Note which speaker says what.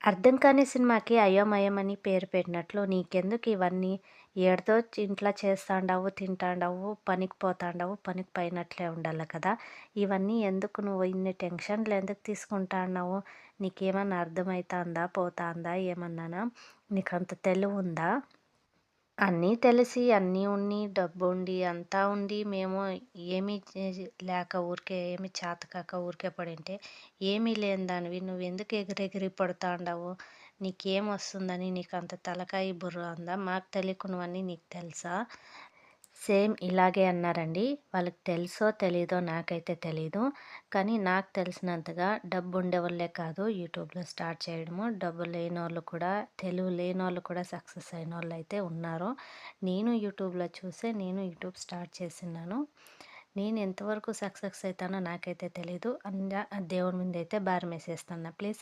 Speaker 1: అర్థం కాని సినిమాకి అయోమయం అని పేరు పెట్టినట్లు నీకెందుకు ఇవన్నీ? ఏడితో ఇంట్లో చేస్తాండావు, తింటాండావు, పనికి పోతాండావు, పనికి పోయినట్లే ఉండాల కదా! ఇవన్నీ ఎందుకు నువ్వు ఇన్ని టెన్షన్‌లు ఎందుకు తీసుకుంటాన్నావు? నీకేమన్నా అర్థమైతాందా? పోతాందా ఏమన్నానా? నీకంత తెలివుందా? అన్నీ తెలిసి, అన్నీ ఉండి, డబ్బుండి, అంతా ఉండి మేము ఏమీ లేక ఊరికే ఏమి చేతకాక ఊరికే పడింటే, ఏమీ లేని దానివి నువ్వెందుకు ఎగిరెగిరి పడతాండావు? నీకేమొస్తుందని నీకంత తలకాయ, బుర్ర ఉందా? మాకు తెలియకున్నవన్నీ నీకు తెలుసా? సేమ్ ఇలాగే అన్నారండి. వాళ్ళకి తెలుసో తెలీదో నాకైతే తెలీదు. కానీ నాకు తెలిసినంతగా డబ్బుండేవాళ్ళే కాదు యూట్యూబ్‌లో స్టార్ట్ చేయడము. డబ్బు లేనోళ్ళు కూడా, తెలివి లేనోళ్ళు కూడా సక్సెస్ అయినోళ్ళైతే ఉన్నారు. నేను యూట్యూబ్‌లో చూసే నేను యూట్యూబ్ స్టార్ట్ చేసున్నాను. నేను ఎంతవరకు సక్సెస్ అయితానో నాకైతే తెలీదు. దేవుడి మీదైతే భారమేసేస్తున్నా. ప్లీజ్